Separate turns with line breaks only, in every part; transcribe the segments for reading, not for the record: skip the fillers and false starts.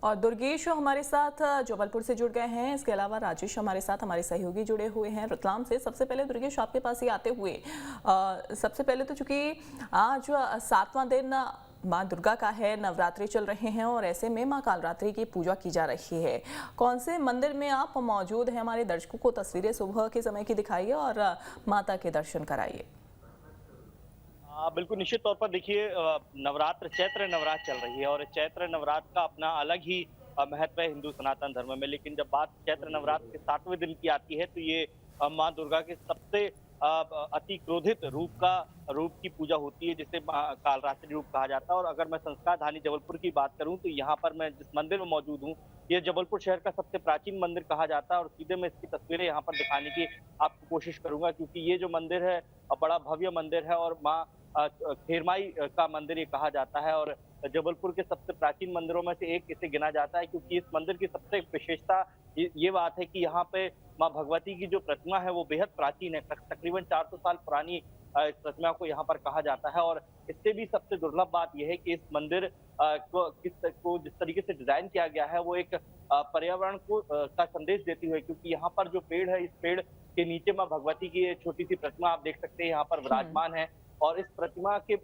और दुर्गेश हमारे साथ जबलपुर से जुड़ गए हैं। इसके अलावा राजेश हमारे साथ हमारे सहयोगी जुड़े हुए हैं रतलाम से। सबसे पहले दुर्गेश, आपके पास ही आते हुए सबसे पहले तो चूंकि आज 7वां दिन माँ दुर्गा का है, नवरात्रि चल रहे हैं और ऐसे में माँ कालरात्रि की पूजा की जा रही है। कौन से मंदिर में आप मौजूद हैं? हमारे दर्शकों को तस्वीरें सुबह के समय की दिखाइए और माता के दर्शन कराइए।
बिल्कुल निश्चित तौर पर देखिए, चैत्र नवरात्र चल रही है और चैत्र नवरात्र का अपना अलग ही महत्व है हिंदू सनातन धर्म में। लेकिन जब बात चैत्र नवरात्र के 7वें दिन की आती है तो ये माँ दुर्गा के सबसे अति क्रोधित रूप की पूजा होती है, जिसे कालरात्रि रूप कहा जाता है। और अगर मैं संस्कार धानी जबलपुर की बात करूं तो यहाँ पर मैं जिस मंदिर में मौजूद हूँ, ये जबलपुर शहर का सबसे प्राचीन मंदिर कहा जाता है और सीधे मैं इसकी तस्वीरें यहाँ पर दिखाने की आपको कोशिश करूंगा, क्योंकि ये जो मंदिर है बड़ा भव्य मंदिर है और माँ खेरमाई का मंदिर ये कहा जाता है और जबलपुर के सबसे प्राचीन मंदिरों में से एक इसे गिना जाता है, क्योंकि इस मंदिर की सबसे विशेषता ये बात है कि यहाँ पे माँ भगवती की जो प्रतिमा है वो बेहद प्राचीन है। तकरीबन 400 साल पुरानी इस प्रतिमा को यहाँ पर कहा जाता है। और इससे भी सबसे दुर्लभ बात यह है कि इस मंदिर को जिस तरीके से डिजाइन किया गया है वो एक पर्यावरण का संदेश देती हुए, क्योंकि यहाँ पर जो पेड़ है, इस पेड़ के नीचे माँ भगवती की छोटी सी प्रतिमा आप देख सकते हैं यहाँ पर विराजमान है। और इस प्रतिमा के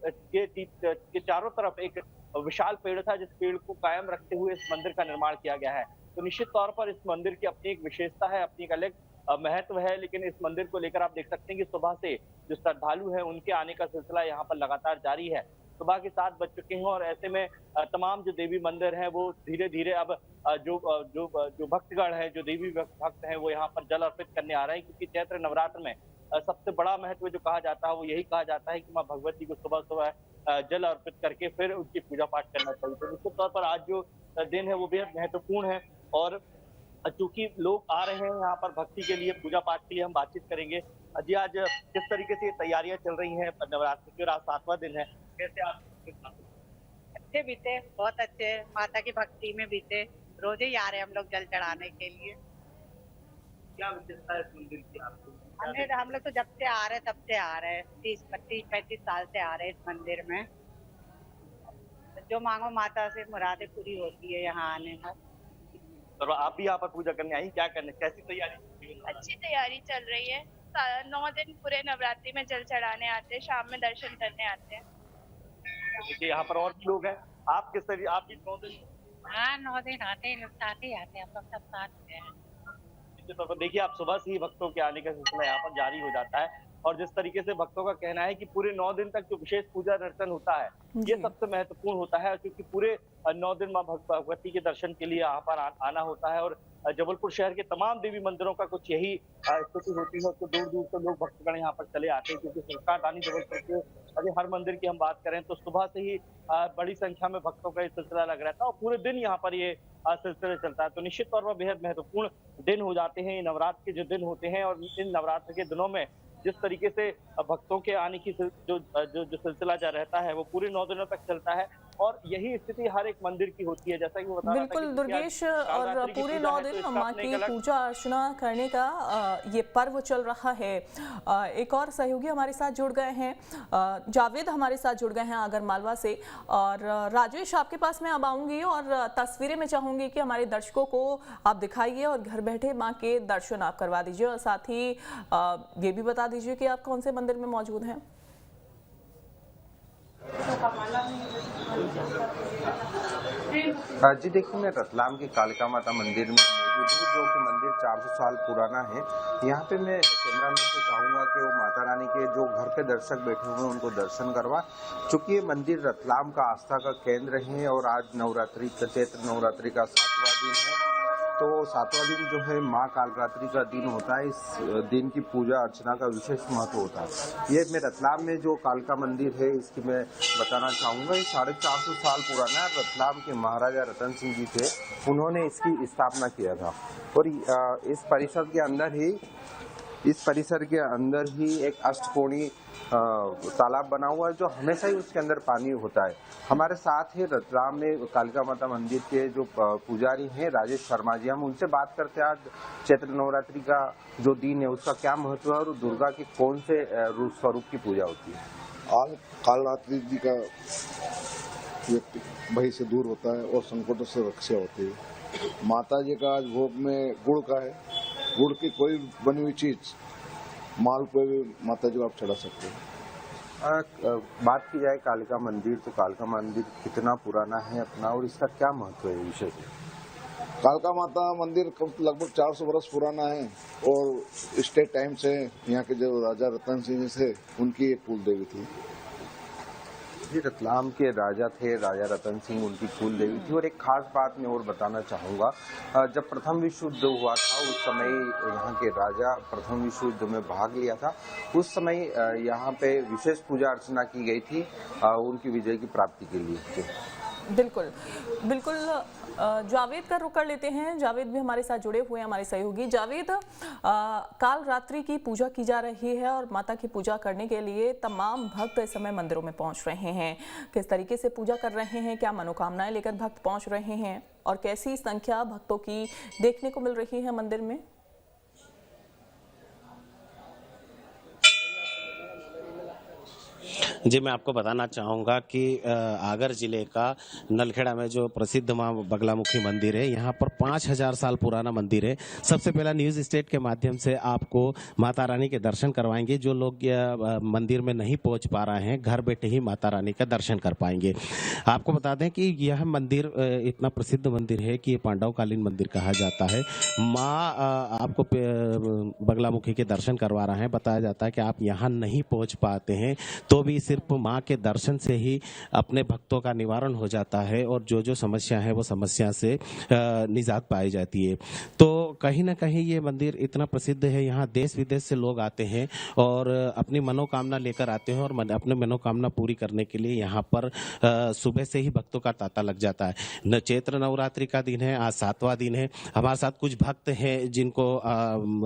चारों तरफ एक विशाल पेड़ था, जिस पेड़ को कायम रखते हुए इस मंदिर का निर्माण किया गया है। तो निश्चित तौर पर इस मंदिर की अपनी एक विशेषता है, अपनी एक अलग महत्व है। लेकिन इस मंदिर को लेकर आप देख सकते हैं कि सुबह से जो श्रद्धालु हैं उनके आने का सिलसिला यहाँ पर लगातार जारी है। सुबह के 7 बज चुके हैं और ऐसे में तमाम जो देवी मंदिर हैं वो धीरे धीरे अब जो भक्तगण है, जो देवी भक्त हैं, वो यहाँ पर जल अर्पित करने आ रहे हैं, क्योंकि चैत्र नवरात्र में सबसे बड़ा महत्व जो कहा जाता है वो यही कहा जाता है कि माँ भगवती को सुबह सुबह जल अर्पित करके फिर उनकी पूजा पाठ करना चाहिए। तो निश्चित तौर पर आज जो दिन है वो बेहद महत्वपूर्ण है और चूंकि लोग आ रहे हैं यहाँ पर भक्ति के लिए, पूजा पाठ के लिए, हम बातचीत करेंगे। जी, आज किस तरीके से तैयारियां चल रही हैं नवरात्रि की और आज 7वां दिन है, कैसे आप?
अच्छे बीते, बहुत अच्छे, माता की भक्ति में बीते। रोज ही आ रहे हैं हम लोग जल चढ़ाने के लिए।
क्या विशेषता है इस मंदिर की आपको?
हम लोग तो जब से आ रहे हैं तब से आ रहे हैं, 30-35 साल से आ रहे हैं इस मंदिर में। जो मांगो माता से मुरादें पूरी होती है यहाँ आने में।
तो आप भी यहाँ पर पूजा करने आई, क्या करने, कैसी तैयारी?
अच्छी तैयारी चल रही है। 9 दिन पूरे नवरात्रि में जल चढ़ाने आते हैं, शाम में दर्शन करने आते हैं।
देखिए यहाँ पर और भी लोग हैं। आप किस तरीके, आप भी 9 दिन?
हाँ, 9 दिन आते हैं, लोग साथ ही आते हैं, हम लोग सब साथ में हैं।
तो देखिए, आप सुबह से ही भक्तों के आने का सिलसिला यहाँ पर जारी हो जाता है और जिस तरीके से भक्तों का कहना है कि पूरे 9 दिन तक जो विशेष पूजा अर्चन होता है ये सबसे महत्वपूर्ण होता है, क्योंकि पूरे 9 दिन माँ भगवती के दर्शन के लिए यहाँ पर आना होता है। और जबलपुर शहर के तमाम देवी मंदिरों का कुछ यही स्थिति होती है। तो दूर दूर से लोग भक्तगण यहाँ पर चले आते हैं, क्योंकि संस्कार धानी जबलपुर के अभी हर मंदिर की हम बात करें तो सुबह से ही बड़ी संख्या में भक्तों का ये सिलसिला लग रहता है और पूरे दिन यहाँ पर ये सिलसिला चलता है। तो निश्चित तौर पर बेहद महत्वपूर्ण दिन हो जाते हैं ये नवरात्र के जो दिन होते हैं। और इन नवरात्र के दिनों में जिस तरीके से भक्तों के आने की जो सिलसिला रहता है वो पूरे 9 दिनों तक चलता है और यही स्थिति हर एक मंदिर की होती है, जैसा कि वो बता रहा था।
बिल्कुल दुर्गेश, और पूरे 9 दिन माँ की पूजा अर्चना करने का ये पर्व चल रहा है। एक और सहयोगी हमारे साथ जुड़ गए हैं, जावेद हमारे साथ जुड़ गए हैं आगर मालवा से। और राजेश, आपके पास मैं अब आऊंगी और तस्वीरें में चाहूंगी कि हमारे दर्शकों को आप दिखाइए और घर बैठे माँ के दर्शन आप करवा दीजिए और साथ ही ये भी बता दीजिए कि आप कौन से मंदिर में मौजूद हैं।
जी देखिए, मैं रतलाम के कालिका माता मंदिर में मौजूद हूँ, जो कि मंदिर 400 साल पुराना है। यहाँ पे मैं कैमरामैन को चाहूँगा कि वो माता रानी के जो घर पे दर्शक बैठे हुए हैं उनको दर्शन करवा, चूँकि ये मंदिर रतलाम का आस्था का केंद्र है और आज नवरात्रि चैत्र नवरात्रि का 7वां दिन है। तो 7वां दिन जो है माँ कालरात्रि का दिन होता है। इस दिन की पूजा अर्चना का विशेष महत्व होता है। ये मैं रतलाम में जो कालका मंदिर है इसकी मैं बताना चाहूँगा, ये 450 साल पुराना है। रतलाम के महाराजा रतन सिंह जी थे, उन्होंने इसकी स्थापना किया था। और इस परिसर के अंदर ही एक अष्टकोणीय तालाब बना हुआ है, जो हमेशा ही उसके अंदर पानी होता है। हमारे साथ है रतलाम में कालिका माता मंदिर के जो पुजारी हैं राजेश शर्मा जी, हम उनसे बात करते हैं आज चैत्र नवरात्रि का जो दिन है उसका क्या महत्व है और दुर्गा के कौन से रूप स्वरूप की पूजा होती है।
आज कालरात्रि जी का व्यक्ति भय से दूर होता है और संकटों से रक्षा होती है। माता जी का आज भोग में गुड़ का है। गुड़ की कोई बनी हुई चीज माल पे भी माता जी को आप चढ़ा सकते हैं।
बात की जाए कालिका मंदिर, तो कालिका मंदिर कितना पुराना है अपना और इसका क्या महत्व है विशेष?
कालका माता मंदिर लगभग 400 वर्ष पुराना है और स्टेट टाइम से यहाँ के जो राजा रतन सिंह थे उनकी एक कुल देवी थी।
ये रतलाम के राजा थे, राजा रतन सिंह उनकी कुल देवी थी। और एक खास बात मैं और बताना चाहूँगा, जब प्रथम विश्व युद्ध हुआ था उस समय यहाँ के राजा प्रथम विश्व युद्ध में भाग लिया था। उस समय यहाँ पे विशेष पूजा अर्चना की गई थी उनकी विजय की प्राप्ति के लिए।
बिल्कुल बिल्कुल। जावेद का रुख कर लेते हैं। जावेद भी हमारे साथ जुड़े हुए हैं, हमारे सहयोगी। जावेद, काल रात्रि की पूजा की जा रही है और माता की पूजा करने के लिए तमाम भक्त इस समय मंदिरों में पहुंच रहे हैं। किस तरीके से पूजा कर रहे हैं, क्या मनोकामनाएं लेकर भक्त पहुंच रहे हैं और कैसी संख्या भक्तों की देखने को मिल रही है मंदिर में?
जी, मैं आपको बताना चाहूँगा कि आगर जिले का नलखेड़ा में जो प्रसिद्ध माँ बगलामुखी मंदिर है, यहाँ पर 5000 साल पुराना मंदिर है। सबसे पहला न्यूज़ स्टेट के माध्यम से आपको माता रानी के दर्शन करवाएंगे। जो लोग मंदिर में नहीं पहुँच पा रहे हैं, घर बैठे ही माता रानी का दर्शन कर पाएंगे। आपको बता दें कि यह मंदिर इतना प्रसिद्ध मंदिर है कि ये पांडवकालीन मंदिर कहा जाता है। माँ आपको बगलामुखी के दर्शन करवा रहे हैं। बताया जाता है कि आप यहाँ नहीं पहुँच पाते हैं तो भी सिर्फ माँ के दर्शन से ही अपने भक्तों का निवारण हो जाता है और जो जो समस्या है वो समस्या से निजात पाई जाती है। तो कहीं ना कहीं ये मंदिर इतना प्रसिद्ध है, यहाँ देश विदेश से लोग आते हैं और अपनी मनोकामना लेकर आते हैं और अपने मनोकामना पूरी करने के लिए यहाँ पर सुबह से ही भक्तों का तांता लग जाता है। चैत्र नवरात्रि का दिन है, आज 7वां दिन है। हमारे साथ कुछ भक्त हैं जिनको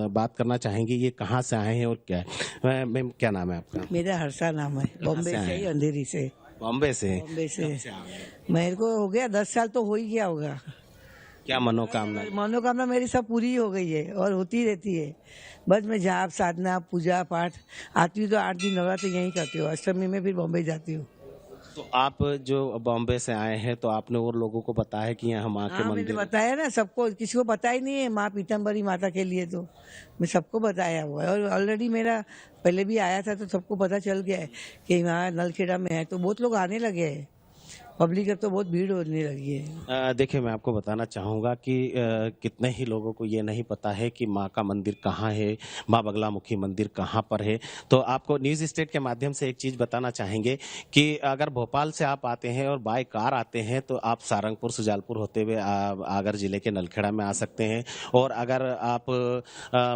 बात करना चाहेंगे। ये कहाँ से आए हैं और क्या है? मैम, क्या नाम है आपका?
मेरा हर्षा नाम है, बॉम्बे से ही, अंधेरी से।
बॉम्बे से?
मेरे को हो गया 10 साल तो हो ही गया होगा।
क्या मनोकामना?
मनोकामना मेरी सब पूरी हो गई है और होती रहती है। बस मैं जाप साधना पूजा पाठ आती हूँ तो 8 दिन नवरात्रि यहीं करती हूँ, अष्टमी में फिर बॉम्बे जाती हूँ।
तो आप जो बॉम्बे से आए हैं तो आपने और लोगों को बताया कि यहाँ माँ के मंदिर?
बताया ना सबको, किसी को पता ही नहीं है माँ पीतम्बरी माता के लिए, तो मैं सबको बताया हुआ है। और ऑलरेडी मेरा पहले भी आया था तो सबको पता चल गया है कि यहाँ नलखेड़ा में है, तो बहुत लोग आने लगे हैं। पब्लिक अब तो बहुत भीड़ होने लगी है।
देखिए, मैं आपको बताना चाहूँगा कि कितने ही लोगों को ये नहीं पता है कि माँ का मंदिर कहाँ है, माँ बगलामुखी मंदिर कहाँ पर है। तो आपको न्यूज़ स्टेट के माध्यम से एक चीज़ बताना चाहेंगे कि अगर भोपाल से आप आते हैं और बाय कार आते हैं तो आप सारंगपुर सुजालपुर होते हुए आगर जिले के नलखेड़ा में आ सकते हैं। और अगर आप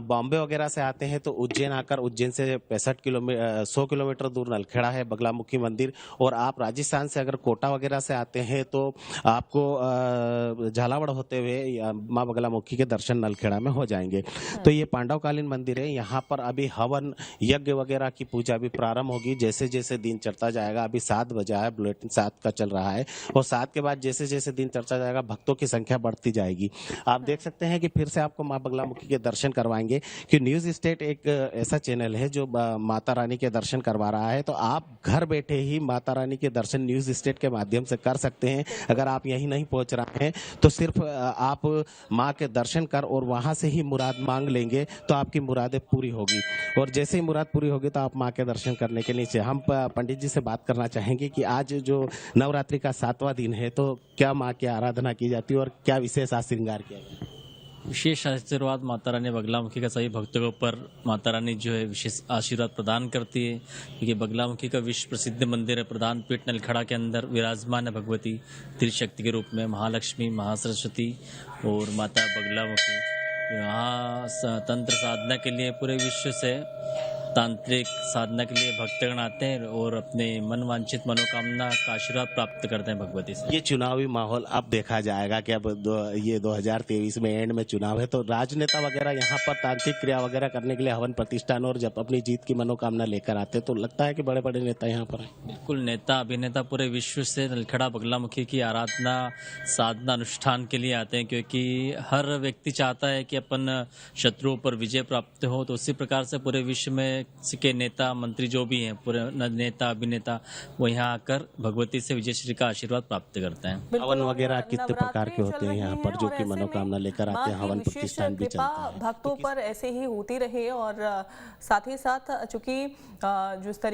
बॉम्बे वगैरह से आते हैं तो उज्जैन आकर, उज्जैन से 100 किलोमीटर दूर नलखेड़ा है बगलामुखी मंदिर। और आप राजस्थान से अगर कोटा वगैरह से आते हैं तो आपको झालावाड़ होते हुए माँ बगलामुखी के दर्शन नलखेड़ा में हो जाएंगे। तो ये पांडवकालीन मंदिर है। यहाँ पर अभी हवन यज्ञ वगैरह की पूजा भी प्रारंभ होगी जैसे जैसे दिन चढ़ता जाएगा। अभी 7 बजा है, बुलेटिन 7 का चल रहा है और 7 के बाद जैसे जैसे दिन चढ़ता जाएगा भक्तों की संख्या बढ़ती जाएगी। आप देख सकते हैं कि फिर से आपको माँ बगलामुखी के दर्शन करवाएंगे कि न्यूज़ स्टेट एक ऐसा चैनल है जो माता रानी के दर्शन करवा रहा है। तो आप घर बैठे ही माता रानी के दर्शन न्यूज़ स्टेट के माध्यम से कर सकते हैं। अगर आप यहीं नहीं पहुंच रहे हैं तो सिर्फ आप माँ के दर्शन कर और वहां से ही मुराद मांग लेंगे तो आपकी मुरादें पूरी होगी। और जैसे ही मुराद पूरी होगी तो आप माँ के दर्शन करने के लिए हम पंडित जी से बात करना चाहेंगे कि आज जो नवरात्रि का 7वां दिन है तो क्या माँ की आराधना की जाती है और क्या विशेष आज श्रृंगार किया गया?
विशेष आशीर्वाद माता रानी बगलामुखी का सभी भक्तों के ऊपर माता रानी जो है विशेष आशीर्वाद प्रदान करती है, क्योंकि बगलामुखी का विश्व प्रसिद्ध मंदिर है। प्रधान पीठ नलखेड़ा के अंदर विराजमान है भगवती त्रिशक्ति के रूप में, महालक्ष्मी, महासरस्वती और माता बगलामुखी। यहाँ तंत्र साधना के लिए पूरे विश्व से तांत्रिक साधना के लिए भक्तगण आते हैं और अपने मन वांछित मनोकामना का आशीर्वाद प्राप्त करते हैं भगवती से।
ये चुनावी माहौल अब देखा जाएगा कि अब ये 2023 में एंड में चुनाव है तो राजनेता वगैरह यहाँ पर तांत्रिक क्रिया वगैरह करने के लिए हवन प्रतिष्ठान और जब अपनी जीत की मनोकामना लेकर आते तो लगता है कि बड़े बड़े नेता यहाँ पर हैं।
बिल्कुल, नेता अभिनेता पूरे विश्व से नलखेड़ा बगलामुखी की आराधना साधना अनुष्ठान के लिए आते हैं, क्योंकि हर व्यक्ति चाहता है कि अपन शत्रुओं पर विजय प्राप्त हो। तो उसी प्रकार से पूरे विश्व में के नेता मंत्री जो भी हैं, पूरे नेता अभिनेता, वो यहाँ आकर भगवती से विजयश्री का आशीर्वाद प्राप्त करते हैं।
हवन वगैरह कितने प्रकार के होते हैं यहाँ पर, जो कि मनोकामना लेकर आते हैं, हवन प्रतिष्ठान भी चलता है।
भक्तों पर ऐसे ही होती रहे और साथ ही साथ चूंकि जिस तरीके